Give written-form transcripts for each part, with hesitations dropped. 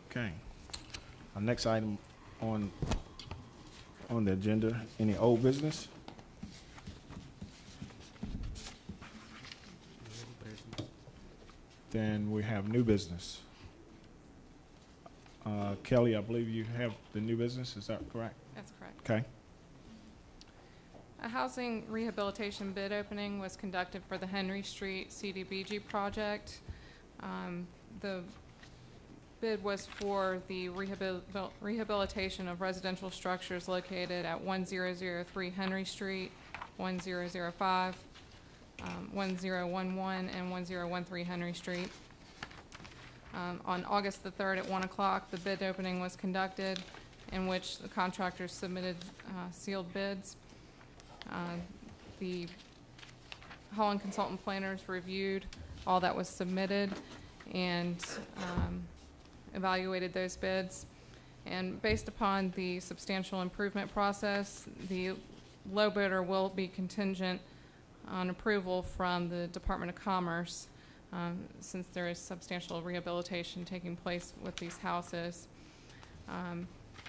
Okay. Our next item on the agenda, any old business? Then we have new business. Kelly, I believe you have the new business, is that correct? That's correct. Okay. A housing rehabilitation bid opening was conducted for the Henry Street CDBG project. The bid was for the rehabilitation of residential structures located at 1003 Henry Street, 1005, 1011, and 1013 Henry Street. On August the 3rd at 1 o'clock, the bid opening was conducted, in which the contractors submitted sealed bids. The Holland Consultant Planners reviewed all that was submitted and evaluated those bids. And based upon the substantial improvement process, the low bidder will be contingent on approval from the Department of Commerce, since there is substantial rehabilitation taking place with these houses.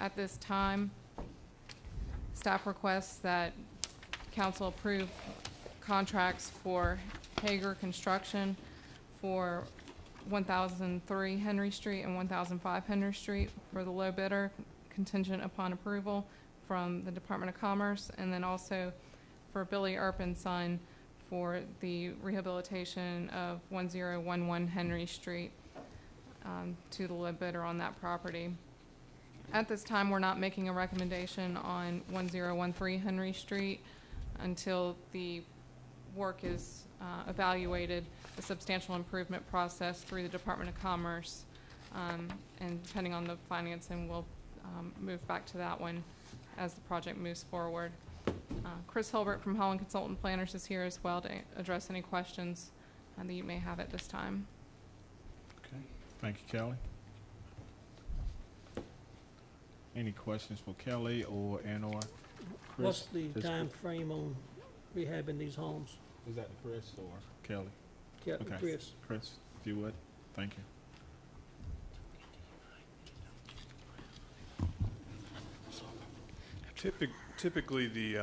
At this time, staff requests that council approve contracts for Hager Construction for 1003 Henry Street and 1005 Henry Street for the low bidder, contingent upon approval from the Department of Commerce, and then also for Billy Earp and Son for the rehabilitation of 1011 Henry Street to the low bidder on that property. At this time, we're not making a recommendation on 1013 Henry Street until the work is evaluated, the substantial improvement process through the Department of Commerce, and depending on the financing, we'll move back to that one as the project moves forward. Chris Hilbert from Holland Consultant Planners is here as well to address any questions that you may have at this time. Okay, thank you, Kelly. Any questions for Kelly or Chris? What's the time frame on rehabbing these homes? Is that Chris or Kelly? Okay. Chris. Chris, if you would, thank you. Typically, the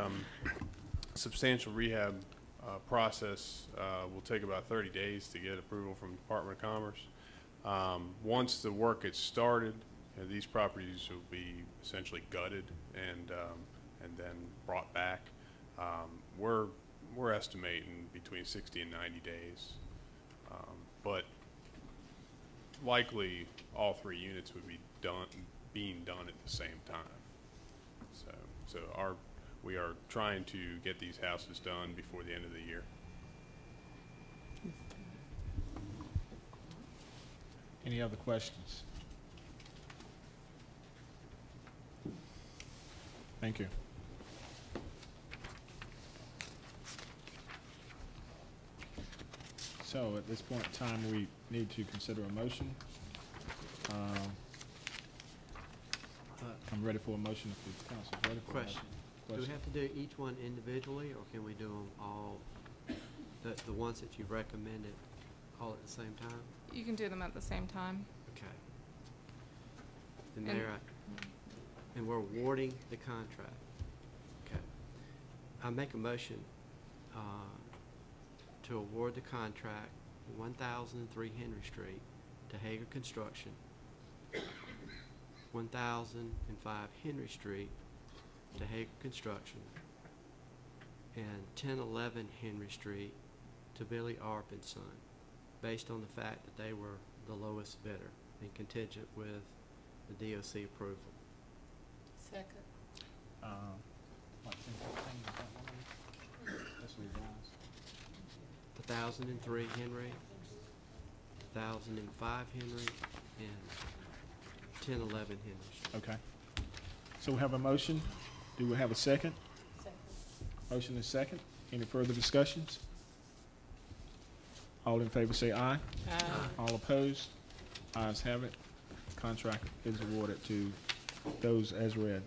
substantial rehab process will take about 30 days to get approval from the Department of Commerce. Once the work gets started, these properties will be essentially gutted and then brought back. We're estimating between 60 and 90 days, but likely all 3 units would be being done at the same time. So we are trying to get these houses done before the end of the year. Any other questions? Thank you. So at this point in time, we need to consider a motion. I'm ready for a motion if the council is ready for Question. Do we have to do each one individually, or can we do them all, the ones that you've recommended, all at the same time? You can do them at the same time. Okay. And we're awarding the contract. Okay. I make a motion to award the contract 1003 Henry Street to Hager Construction, 1005 Henry Street to Hager Construction, and 1011 Henry Street to Billy Arp and Son, based on the fact that they were the lowest bidder and contingent with the DOC approval. Second. 1003 Henry, 1005 Henry, and 1011 Henry. Okay. So we have a motion. Do we have a second? Second. Motion is second. Any further discussions? All in favor say aye. Aye. All opposed? Ayes have it. Contract is awarded to those as read.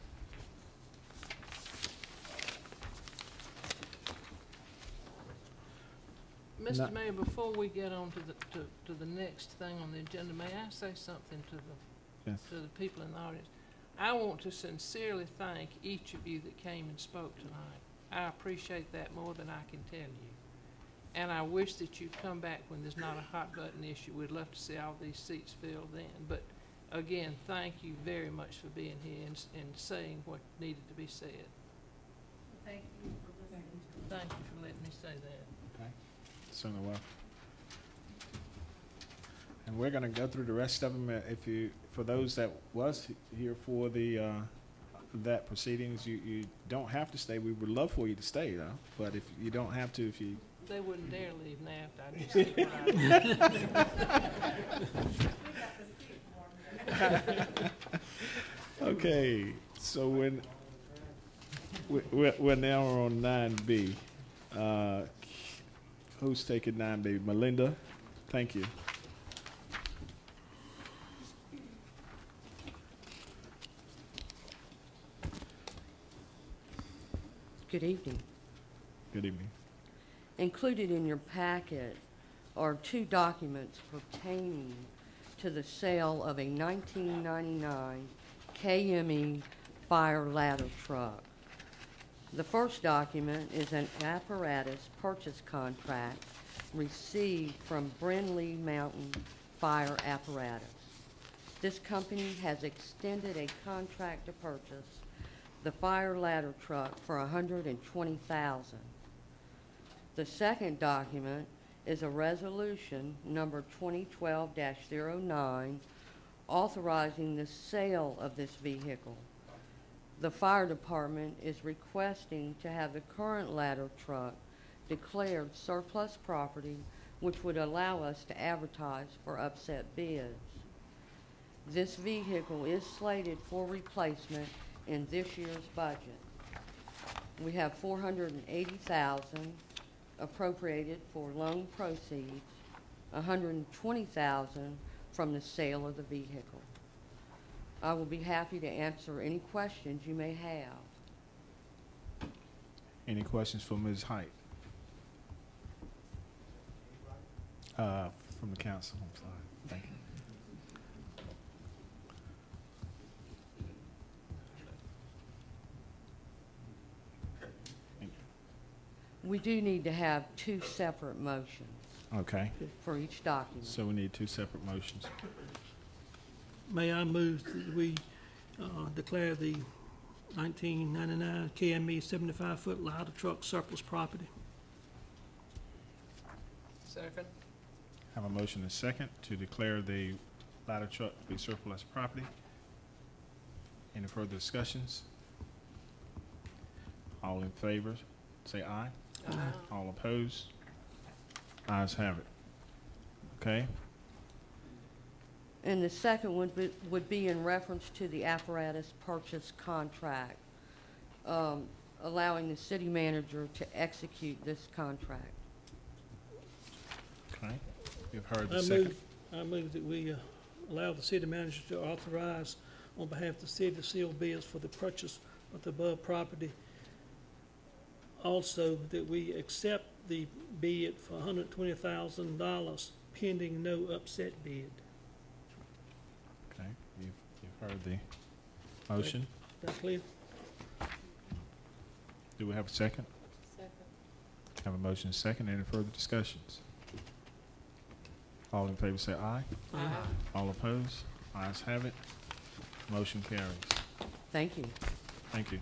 Mr. Mayor, before we get on to the next thing on the agenda, may I say something to the Yes. to the people in the audience. I want to sincerely thank each of you that came and spoke tonight. I appreciate that more than I can tell you. And I wish that you'd come back when there's not a hot button issue. We'd love to see all these seats filled then. But again, thank you very much for being here and saying what needed to be said. Thank you for listening. Thank you for letting me say that. Okay. Certainly will. And we're going to go through the rest of them. For those that was here for that proceedings, you don't have to stay. We would love for you to stay, though. But if you don't have to, if you They wouldn't dare leave now after I just stick around. Okay, so we're now on 9B. Who's taking 9B? Melinda, thank you. Good evening. Good evening. Included in your packet are 2 documents pertaining to the sale of a 1999 KME fire ladder truck. The first document is an apparatus purchase contract received from Brindley Mountain Fire Apparatus. This company has extended a contract to purchase the fire ladder truck for $120,000. The second document is a resolution number 2012-09 authorizing the sale of this vehicle. The fire department is requesting to have the current ladder truck declared surplus property, which would allow us to advertise for upset bids. This vehicle is slated for replacement in this year's budget. We have $480,000 appropriated for loan proceeds, $120,000 from the sale of the vehicle. I will be happy to answer any questions you may have. Any questions for Ms. Height? From the council, I'm sorry. Thank you. We do need to have 2 separate motions Okay, for each document. so we need 2 separate motions. May I move that we declare the 1999 KME 75-foot ladder truck surplus property? Second. Have a motion and second to declare the ladder truck to be surplus property. Any further discussions? All in favor, say aye. All opposed? Ayes have it. Okay? And the second one would be in reference to the apparatus purchase contract, allowing the city manager to execute this contract. Okay. You've heard the second. I move that we allow the city manager to authorize on behalf of the city to seal bids for the purchase of the above property. Also, that we accept the bid for $120,000 pending no upset bid. Okay, you've heard the motion. Is that clear? Do we have a second? Second. Have a motion and second. Any further discussions? All in favor say aye. Aye. All opposed? Ayes have it. Motion carries. Thank you. Thank you.